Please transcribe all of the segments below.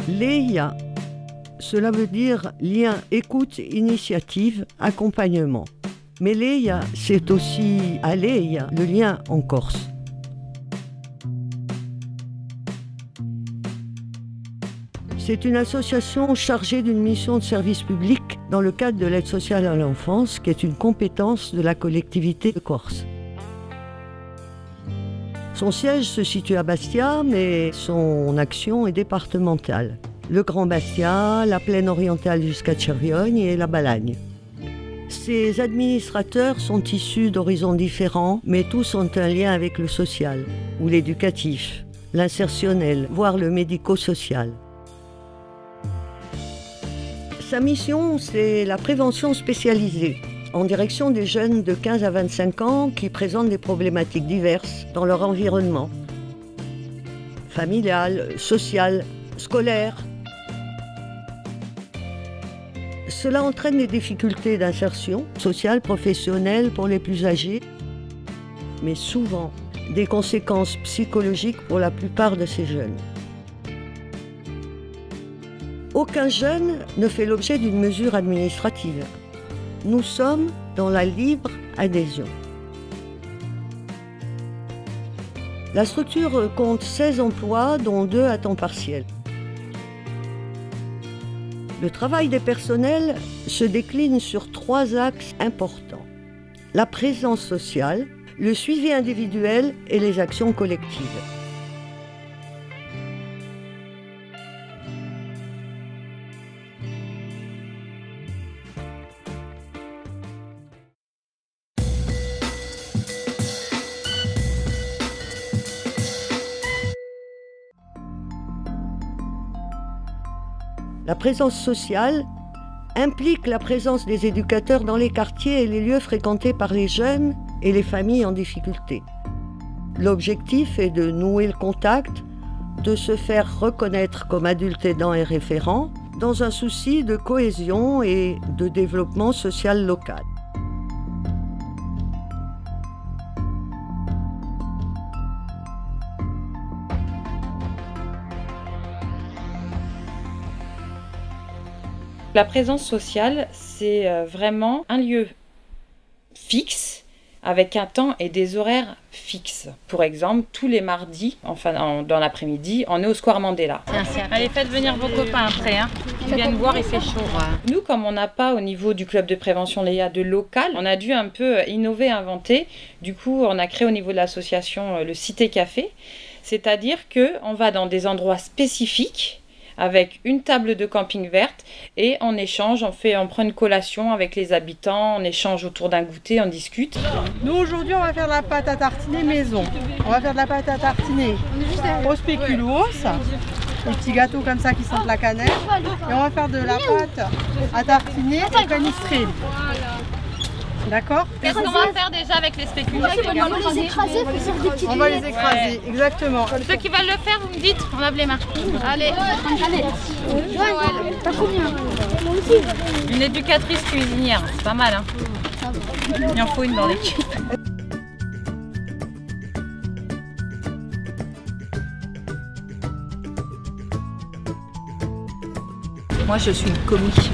Léia, cela veut dire lien, écoute, initiative, accompagnement. Mais Léia, c'est aussi Aleia, le lien en Corse. C'est une association chargée d'une mission de service public dans le cadre de l'aide sociale à l'enfance, qui est une compétence de la collectivité de Corse. Son siège se situe à Bastia, mais son action est départementale. Le Grand Bastia, la plaine orientale jusqu'à Cerviogne et la Balagne. Ces administrateurs sont issus d'horizons différents, mais tous ont un lien avec le social, ou l'éducatif, l'insertionnel, voire le médico-social. Sa mission, c'est la prévention spécialisée, en direction des jeunes de 15 à 25 ans qui présentent des problématiques diverses dans leur environnement. Familial, social, scolaire. Cela entraîne des difficultés d'insertion sociale, professionnelle pour les plus âgés, mais souvent des conséquences psychologiques pour la plupart de ces jeunes. Aucun jeune ne fait l'objet d'une mesure administrative. Nous sommes dans la libre adhésion. La structure compte 16 emplois, dont 2 à temps partiel. Le travail des personnels se décline sur 3 axes importants. La présence sociale, le suivi individuel et les actions collectives. La présence sociale implique la présence des éducateurs dans les quartiers et les lieux fréquentés par les jeunes et les familles en difficulté. L'objectif est de nouer le contact, de se faire reconnaître comme adulte aidant et référent, dans un souci de cohésion et de développement social local. La présence sociale, c'est vraiment un lieu fixe, avec un temps et des horaires fixes. Pour exemple, tous les mardis, dans l'après-midi, on est au Square Mandela. Allez, faites venir vos copains après, hein. Ils viennent boire, il fait chaud. Nous, comme on n'a pas au niveau du club de prévention Léia de local, on a dû un peu innover, inventer. Du coup, on a créé au niveau de l'association le Cité Café. C'est-à-dire qu'on va dans des endroits spécifiques, avec une table de camping verte et on échange, on prend une collation avec les habitants, on échange autour d'un goûter, on discute. Nous aujourd'hui on va faire de la pâte à tartiner maison. On va faire de la pâte à tartiner au spéculoos, des petits gâteaux comme ça qui sentent la cannelle. Et on va faire de la pâte à tartiner au canistril. D'accord? Qu'est-ce qu'on va faire déjà avec les spéculoos? On va les écraser, pour faire des petites. On va les écraser, exactement. Ceux qui veulent le faire, vous me dites, on lave les mains. Allez. T'as combien? Une éducatrice cuisinière, c'est pas mal, hein. Il en faut une dans l'équipe. Moi, je suis une comique.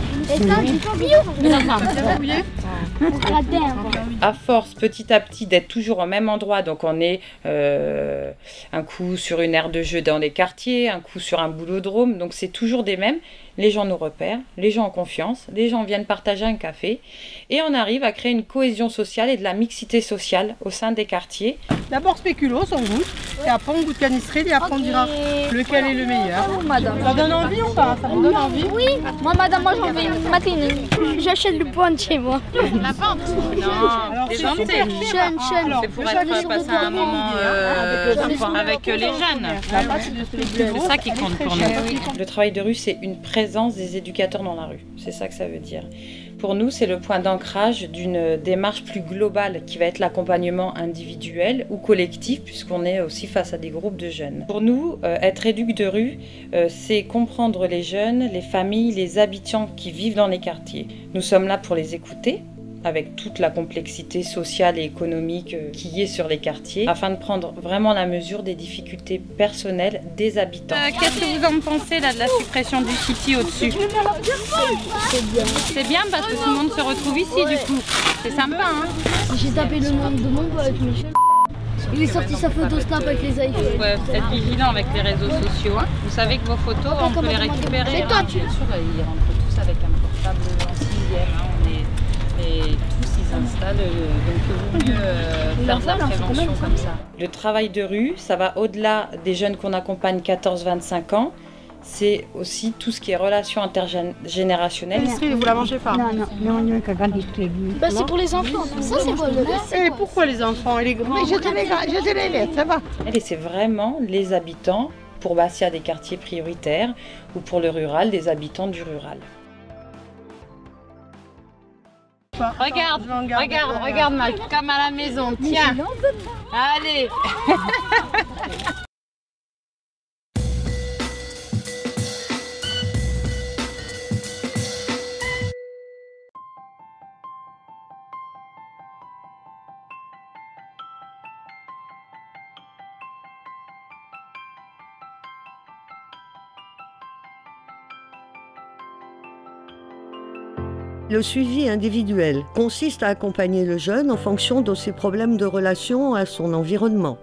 À force, petit à petit, d'être toujours au même endroit, donc on est un coup sur une aire de jeu dans les quartiers, un coup sur un boulodrome, donc c'est toujours des mêmes. Les gens nous repèrent, les gens ont confiance, les gens viennent partager un café et on arrive à créer une cohésion sociale et de la mixité sociale au sein des quartiers. D'abord spéculoos, on goûte, et après on goûte canistril et après on dira lequel est le meilleur. Ça donne envie ou pas? Ça vous donne envie? Oui, moi madame, moi j'en veux une matinée. J'achète le point de chez moi. La pente? Non, des jeune. C'est pour être passer un moment avec les jeunes. C'est ça qui compte pour nous. Le travail de rue, c'est une présence des éducateurs dans la rue. C'est ça que ça veut dire. Pour nous, c'est le point d'ancrage d'une démarche plus globale qui va être l'accompagnement individuel ou collectif, puisqu'on est aussi face à des groupes de jeunes. Pour nous, être éduc de rue, c'est comprendre les jeunes, les familles, les habitants qui vivent dans les quartiers. Nous sommes là pour les écouter, avec toute la complexité sociale et économique qui est sur les quartiers, afin de prendre vraiment la mesure des difficultés personnelles des habitants. Qu'est-ce que vous en pensez là de la suppression du city au-dessus? C'est bien parce que tout le monde se retrouve ici du coup. C'est sympa hein. J'ai tapé le nom de mon pote, Michel. Il est sorti sa photo snap avec les iPhones. Il faut être vigilant avec les réseaux sociaux. Hein. Vous savez que vos photos, on peut les récupérer. C'est toi, Bien sûr, ils rentrent tous avec un portable en 6e. Hein. Et tous ils s'installent, donc il vaut mieux faire de la prévention comme ça. Le travail de rue, ça va au-delà des jeunes qu'on accompagne 14-25 ans. C'est aussi tout ce qui est relations intergénérationnelles. Vous la mangez pas? Non, bah, c'est pour les enfants. Ça, c'est pour le. Et pourquoi les enfants et les grands? Mais je te les laisse, ça va. Et c'est vraiment les habitants, pour Bastia des quartiers prioritaires, ou pour le rural, des habitants du rural. Regarde Mac, comme à la maison, tiens. Allez. Le suivi individuel consiste à accompagner le jeune en fonction de ses problèmes de relation à son environnement.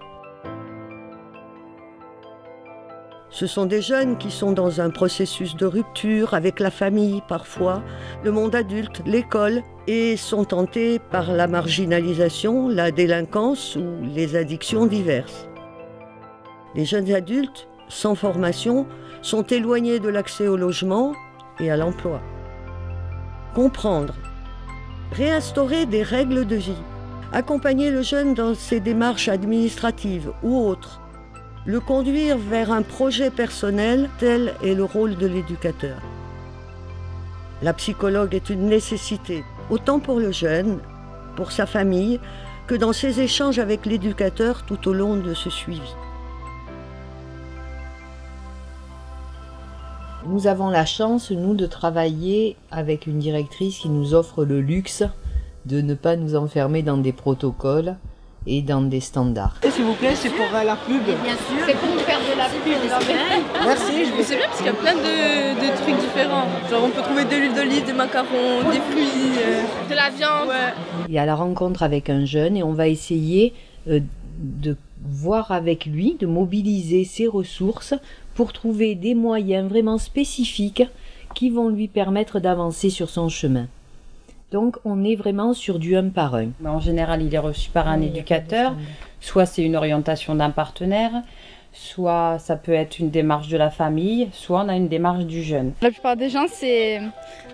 Ce sont des jeunes qui sont dans un processus de rupture avec la famille parfois, le monde adulte, l'école, et sont tentés par la marginalisation, la délinquance ou les addictions diverses. Les jeunes adultes, sans formation, sont éloignés de l'accès au logement et à l'emploi. Comprendre, réinstaurer des règles de vie, accompagner le jeune dans ses démarches administratives ou autres, le conduire vers un projet personnel, tel est le rôle de l'éducateur. La psychologue est une nécessité, autant pour le jeune, pour sa famille, que dans ses échanges avec l'éducateur tout au long de ce suivi. Nous avons la chance, nous, de travailler avec une directrice qui nous offre le luxe de ne pas nous enfermer dans des protocoles et dans des standards. S'il vous plaît, c'est pour la pub. Bien sûr. C'est pour faire de la pub. Merci. C'est bien parce qu'il y a plein de trucs différents. Genre on peut trouver de l'huile d'olive, des macarons, des fruits, De la viande. ouais. Il y a la rencontre avec un jeune et on va essayer de voir avec lui, de mobiliser ses ressources pour trouver des moyens vraiment spécifiques qui vont lui permettre d'avancer sur son chemin. Donc on est vraiment sur du 1 par 1. En général, il est reçu par un éducateur, soit c'est une orientation d'un partenaire, soit ça peut être une démarche de la famille, soit on a une démarche du jeune. La plupart des gens, c'est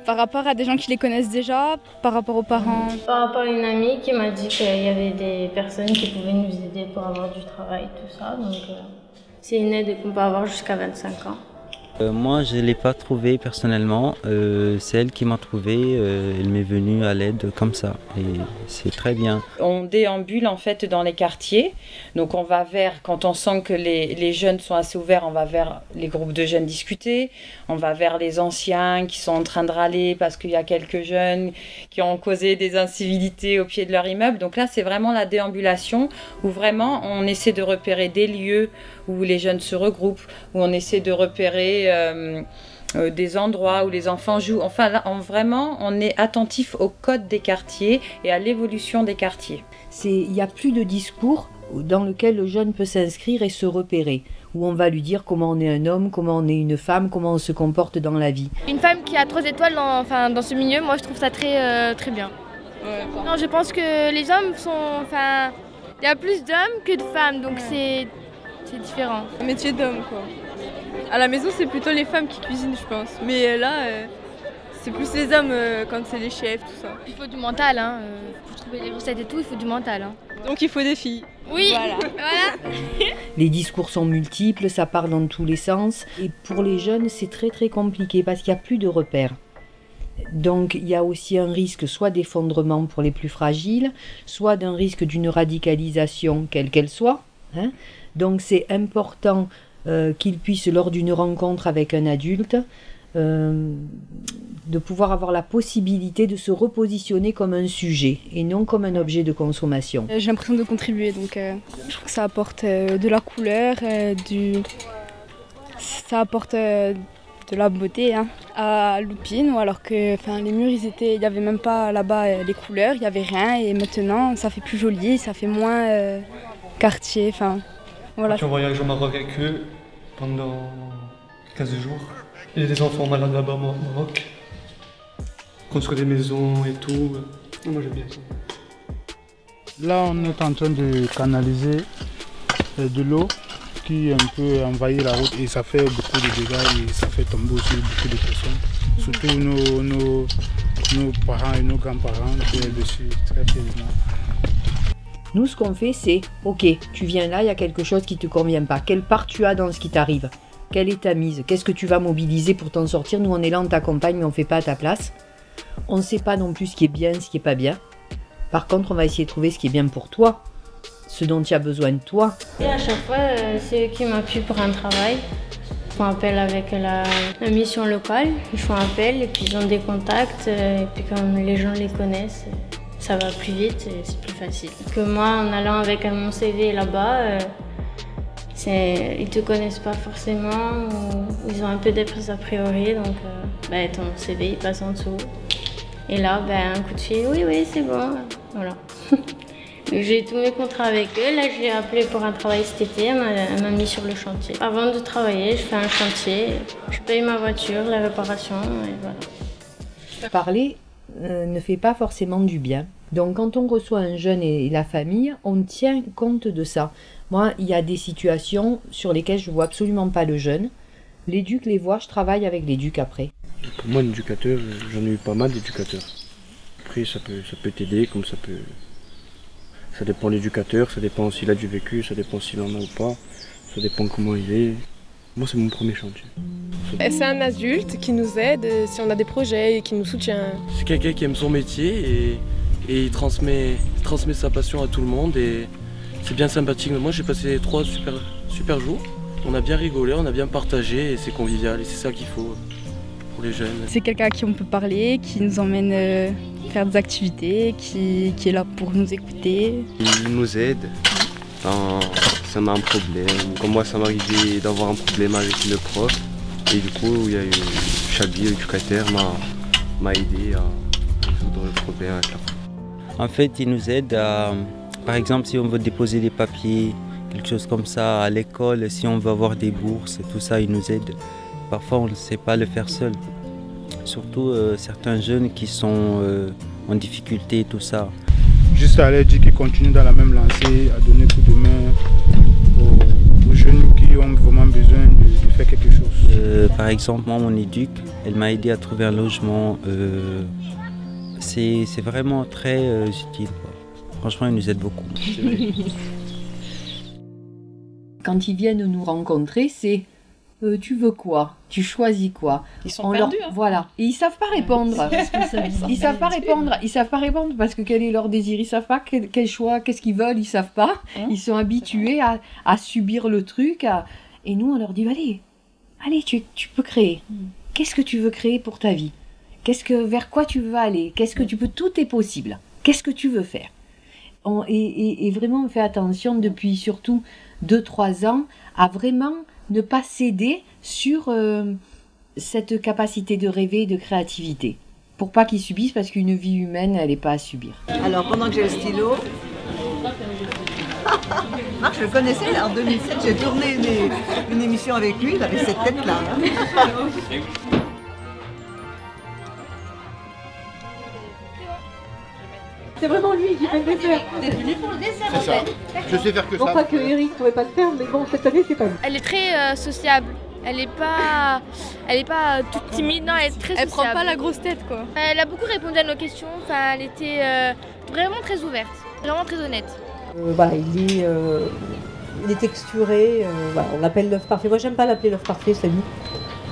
par rapport à des gens qui les connaissent déjà, par rapport aux parents. Par rapport à une amie qui m'a dit qu'il y avait des personnes qui pouvaient nous aider pour avoir du travail, tout ça. Donc c'est une aide qu'on peut avoir jusqu'à 25 ans. Moi, je ne l'ai pas trouvé personnellement. C'est elle qui m'a trouvé. Elle m'est venue à l'aide comme ça. Et c'est très bien. On déambule en fait dans les quartiers. Donc on va vers, quand on sent que les jeunes sont assez ouverts, on va vers les groupes de jeunes discuter. On va vers les anciens qui sont en train de râler parce qu'il y a quelques jeunes qui ont causé des incivilités au pied de leur immeuble. Donc là, c'est vraiment la déambulation où vraiment on essaie de repérer des lieux où les jeunes se regroupent, où on essaie de repérer des endroits où les enfants jouent. Enfin, là, vraiment, on est attentif au code des quartiers et à l'évolution des quartiers. Il n'y a plus de discours dans lequel le jeune peut s'inscrire et se repérer, où on va lui dire comment on est un homme, comment on est une femme, comment on se comporte dans la vie. Une femme qui a 3 étoiles dans ce milieu, moi je trouve ça très, très bien. Ouais. Non, je pense que les hommes sont... Enfin, il y a plus d'hommes que de femmes, donc c'est différent. Un métier d'homme quoi. À la maison c'est plutôt les femmes qui cuisinent je pense. Mais là c'est plus les hommes quand c'est les chefs, tout ça. Il faut du mental, hein. Pour trouver les recettes et tout, il faut du mental. Hein. Donc il faut des filles. Oui, voilà. Les discours sont multiples, ça part dans tous les sens. Et pour les jeunes, c'est très très compliqué parce qu'il n'y a plus de repères. Donc il y a aussi un risque soit d'effondrement pour les plus fragiles, soit d'un risque d'une radicalisation quelle qu'elle soit. Hein. Donc c'est important qu'ils puissent, lors d'une rencontre avec un adulte, de pouvoir avoir la possibilité de se repositionner comme un sujet et non comme un objet de consommation. J'ai l'impression de contribuer, donc je trouve que ça apporte de la couleur, ça apporte de la beauté à Loupine, alors que les murs, il n'y avait même pas là-bas les couleurs, il n'y avait rien, et maintenant ça fait plus joli, ça fait moins quartier. Voilà. Tu voyages au Maroc avec eux pendant 15 jours. Il y a des enfants malades là-bas au Maroc. Construire des maisons et tout. Moi j'aime bien ça. Là on est en train de canaliser de l'eau qui un peu envahit la route et ça fait beaucoup de dégâts et ça fait tomber aussi beaucoup de personnes. Surtout nos parents et nos grands-parents qui sont dessus très facilement. Nous, ce qu'on fait, c'est « Ok, tu viens là, il y a quelque chose qui ne te convient pas. Quelle part tu as dans ce qui t'arrive? Quelle est ta mise? Qu'est-ce que tu vas mobiliser pour t'en sortir? Nous, on est là, on t'accompagne, mais on ne fait pas à ta place. On ne sait pas non plus ce qui est bien, ce qui n'est pas bien. Par contre, on va essayer de trouver ce qui est bien pour toi, ce dont tu as besoin de toi. » Et à chaque fois, c'est eux qui m'appuient pour un travail. Ils font appel avec la mission locale. Ils font appel et puis ils ont des contacts. Et puis comme les gens les connaissent, ça va plus vite et c'est plus facile. Que moi, en allant avec mon CV là-bas, ils te connaissent pas forcément, ou ils ont un peu des a priori, donc ton CV il passe en dessous. Et là, un coup de fil, oui, c'est bon, voilà. J'ai tous mes contrats avec eux. Là, je l'ai appelé pour un travail cet été, elle m'a mis sur le chantier. Avant de travailler, je fais un chantier, je paye ma voiture, la réparation, et voilà. Parler ne fait pas forcément du bien. Donc quand on reçoit un jeune et la famille, on tient compte de ça. Moi, il y a des situations sur lesquelles je ne vois absolument pas le jeune. L'éduc les voit, je travaille avec l'éduc après. Pour moi, un éducateur, j'en ai eu pas mal d'éducateurs. Après, ça peut t'aider, comme ça peut... Ça dépend de l'éducateur, ça dépend s'il a du vécu, ça dépend s'il en a ou pas, ça dépend comment il est. Moi, c'est mon premier chantier. C'est un adulte qui nous aide si on a des projets et qui nous soutient. C'est quelqu'un qui aime son métier et il transmet sa passion à tout le monde et c'est bien sympathique. Moi, j'ai passé 3 super jours. On a bien rigolé, on a bien partagé et c'est convivial et c'est ça qu'il faut pour les jeunes. C'est quelqu'un à qui on peut parler, qui nous emmène faire des activités, qui est là pour nous écouter. Il nous aide quand ça m'a un problème. Comme moi, ça m'est arrivé d'avoir un problème avec le prof. Et du coup, il y a eu Chabi, l'éducateur, m'a aidé à résoudre le problème avec la prof. En fait, il nous aide à, par exemple, si on veut déposer des papiers, quelque chose comme ça, à l'école, si on veut avoir des bourses et tout ça, il nous aide. Parfois, on ne sait pas le faire seul. Surtout certains jeunes qui sont en difficulté et tout ça. Juste à leur dire qu'ils continuent dans la même lancée, à donner coup de main aux jeunes qui ont vraiment besoin de faire quelque chose. Par exemple, moi, mon éduc, elle m'a aidé à trouver un logement. C'est vraiment très utile, quoi. Franchement, ils nous aident beaucoup. Quand ils viennent nous rencontrer, c'est tu veux quoi? Tu choisis quoi? Ils sont perdus. Voilà. Et ils savent pas répondre. Ils savent pas répondre. Ils savent pas répondre parce que quel est leur désir? Ils savent pas quel choix, qu'est-ce qu'ils veulent. Ils savent pas. Ils sont habitués à subir le truc. Et nous, on leur dit allez, tu peux créer. Qu'est-ce que tu veux créer pour ta vie? Vers quoi tu veux aller? Tout est possible. Qu'est-ce que tu veux faire? Et vraiment, on fait attention depuis surtout 2-3 ans à vraiment ne pas céder sur cette capacité de rêver et de créativité. Pour pas qu'ils subissent, parce qu'une vie humaine, elle n'est pas à subir. Alors, pendant que j'ai le stylo, Marc, je le connaissais, en 2007, j'ai tourné une émission avec lui, il avait cette tête-là. C'est vraiment lui qui fait le dessert. C'est ça. Je sais faire que ça. Non pas que Eric ne pourrait pas le faire, mais bon, cette année, c'est pas lui. Elle est très sociable. Elle est pas toute timide, non, elle est très sociable. Elle prend pas la grosse tête, quoi. Elle a beaucoup répondu à nos questions. Enfin, elle était vraiment très ouverte, vraiment très honnête. Voilà, il est texturé. Voilà, on l'appelle l'œuf parfait. Moi, j'aime pas l'appeler l'œuf parfait, c'est lui.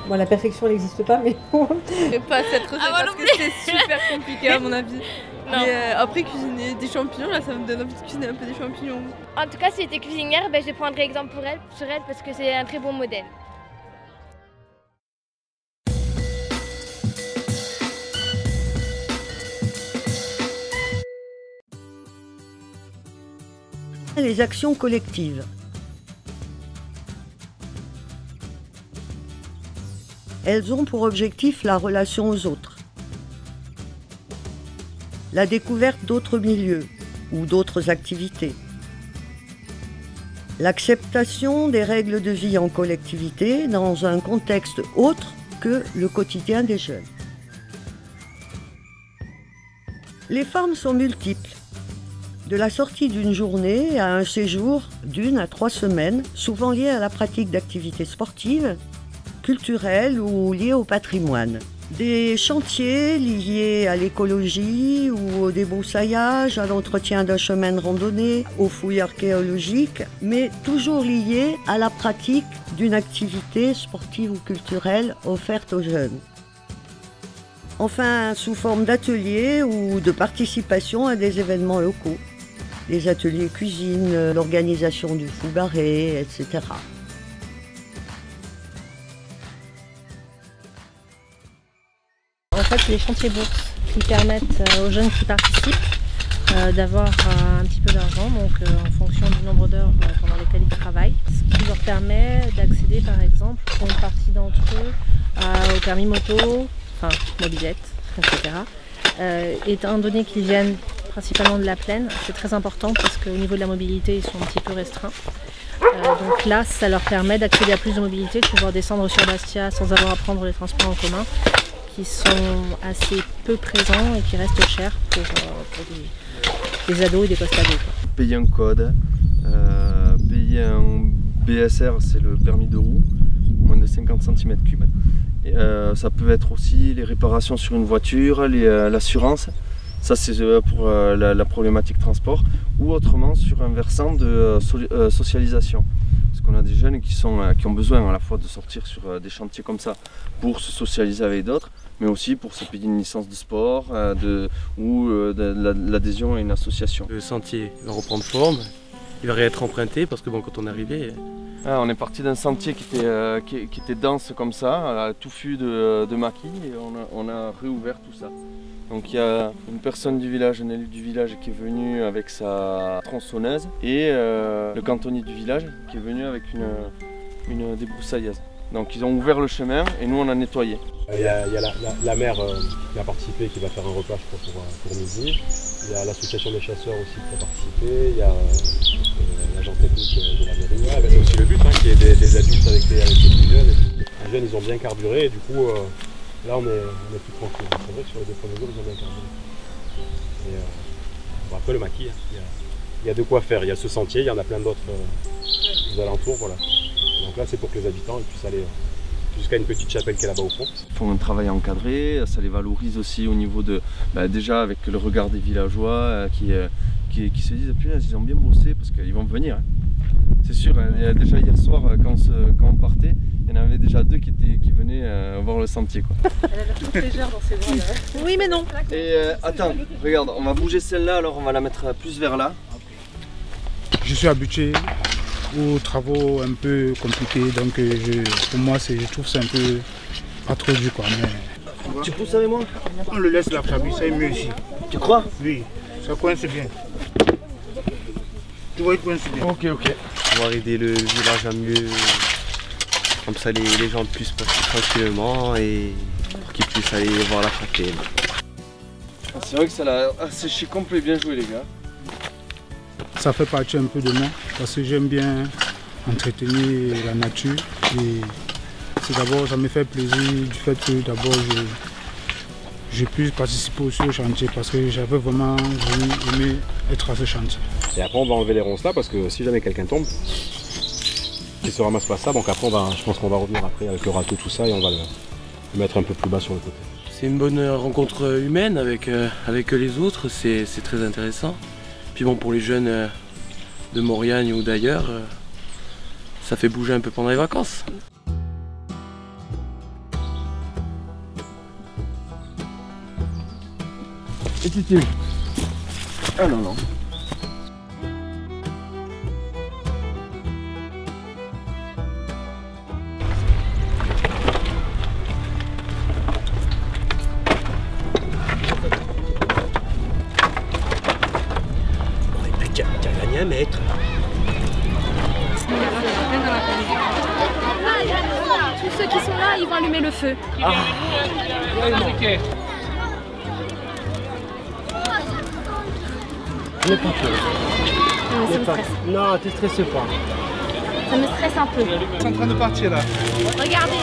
Bon, la perfection n'existe pas, mais bon. Je sais pas cette recette parce que c'est super compliqué à mon avis. Mais après cuisiner des champignons, là ça me donne envie de cuisiner un peu des champignons. En tout cas, si j'étais cuisinière, je prendrais exemple sur elle parce que c'est un très bon modèle. Les actions collectives. Elles ont pour objectif la relation aux autres, la découverte d'autres milieux ou d'autres activités, l'acceptation des règles de vie en collectivité dans un contexte autre que le quotidien des jeunes. Les formes sont multiples, de la sortie d'une journée à un séjour d'1 à 3 semaines, souvent liés à la pratique d'activités sportives, culturelles ou liées au patrimoine. Des chantiers liés à l'écologie ou au débroussaillage, à l'entretien d'un chemin de randonnée, aux fouilles archéologiques, mais toujours liés à la pratique d'une activité sportive ou culturelle offerte aux jeunes. Enfin, sous forme d'ateliers ou de participation à des événements locaux, les ateliers cuisine, l'organisation du foubarré, etc. En fait, les chantiers bourses qui permettent aux jeunes qui participent d'avoir un petit peu d'argent, donc en fonction du nombre d'heures pendant lesquelles ils travaillent, ce qui leur permet d'accéder par exemple pour une partie d'entre eux au permis moto, enfin mobilette, etc. Étant donné qu'ils viennent principalement de la plaine, c'est très important parce qu'au niveau de la mobilité, ils sont un petit peu restreints. Donc là, ça leur permet d'accéder à plus de mobilité, de pouvoir descendre sur Bastia sans avoir à prendre les transports en commun, qui sont assez peu présents et qui restent chers pour des ados et des post-ados. Payer un code, payer un BSR, c'est le permis de roue, moins de 50 cm3. Et, ça peut être aussi les réparations sur une voiture, l'assurance. Ça c'est pour la problématique transport, ou autrement sur un versant de socialisation. Parce qu'on a des jeunes qui ont besoin à la fois de sortir sur des chantiers comme ça pour se socialiser avec d'autres, mais aussi pour se payer une licence de sport ou l'adhésion à une association. Le sentier va reprendre forme, il va réêtre emprunté parce que bon, quand on est arrivé... on est parti d'un sentier qui était dense comme ça, touffu de maquis, et on a réouvert tout ça. Donc il y a une personne du village, un élu du village qui est venu avec sa tronçonneuse et le cantonnier du village qui est venu avec une débroussailleuse. Donc ils ont ouvert le chemin et nous on a nettoyé. Il y a la mère qui a participé, qui va faire un repas je crois, pour midi. Il y a l'association des chasseurs aussi qui a participé. Il y a l'agent technique de la mairie. C'est aussi le but, qu'il y ait des adultes avec les plus jeunes. Les jeunes ils ont bien carburé et du coup là on est plus tranquille. C'est vrai que sur les 2 premiers jours ils ont bien carburé. Et, bon, après le maquis, il y a de quoi faire. Il y a ce sentier, il y en a plein d'autres aux alentours. Voilà. Donc là c'est pour que les habitants puissent aller jusqu'à une petite chapelle qui est là-bas au fond. Ils font un travail encadré, ça les valorise aussi au niveau de, déjà avec le regard des villageois qui se disent punaise, ils ont bien bossé parce qu'ils vont venir. Hein. C'est sûr, déjà hier soir quand on partait, il y en avait déjà 2 qui venaient voir le sentier. Quoi. Elle a l'air toute légère dans ses bras. Oui mais non. Et attends, regarde, on va bouger celle-là, alors on va la mettre plus vers là. Je suis habitué aux travaux un peu compliqués, donc pour moi je trouve ça un peu pas trop dur quoi. Mais... Tu pousses avec moi? On le laisse là, ça est mieux ici. Tu crois? Oui, ça coince bien. Tu vois, il coince bien. Ok. On va aider le village à mieux, comme ça les gens puissent passer tranquillement et pour qu'ils puissent aller voir la fontaine. C'est vrai que ça l'a asséché complet, bien joué les gars. Ça fait partie un peu de moi parce que j'aime bien entretenir la nature et c'est d'abord ça me fait plaisir du fait que d'abord je puisse participer aussi au chantier parce que j'avais vraiment aimé être à ce chantier. Et après on va enlever les ronces là parce que si jamais quelqu'un tombe, il se ramasse pas ça, donc après je pense qu'on va revenir après avec le râteau tout ça et on va le mettre un peu plus bas sur le côté. C'est une bonne rencontre humaine avec les autres, c'est très intéressant. Puis bon, pour les jeunes de Mauriagne ou d'ailleurs, ça fait bouger un peu pendant les vacances. Et tu Ah non. Tu as gagné 1 mètre. ceux qui sont là, ils vont allumer le feu. Ah. Ne pas peur. Non, ça me stresse. Non, t'es stressé pas. Ça me stresse un peu. Ils sont en train de partir là. Regardez.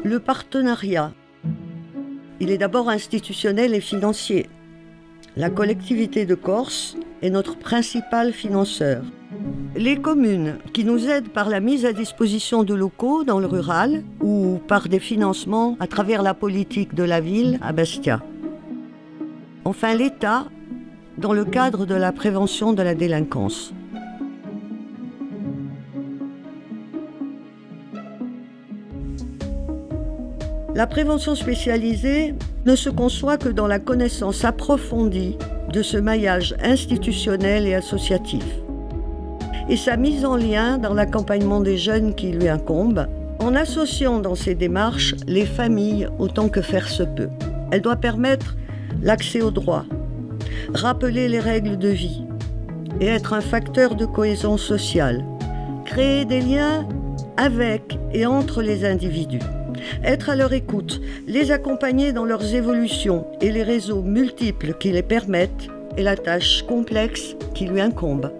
Le partenariat, il est d'abord institutionnel et financier. La collectivité de Corse est notre principal financeur. Les communes qui nous aident par la mise à disposition de locaux dans le rural ou par des financements à travers la politique de la ville à Bastia. Enfin, l'État dans le cadre de la prévention de la délinquance. La prévention spécialisée ne se conçoit que dans la connaissance approfondie de ce maillage institutionnel et associatif et sa mise en lien dans l'accompagnement des jeunes qui lui incombe, en associant dans ses démarches les familles autant que faire se peut. Elle doit permettre l'accès aux droits, rappeler les règles de vie et être un facteur de cohésion sociale, créer des liens avec et entre les individus. Être à leur écoute, les accompagner dans leurs évolutions et les réseaux multiples qui les permettent est la tâche complexe qui lui incombe.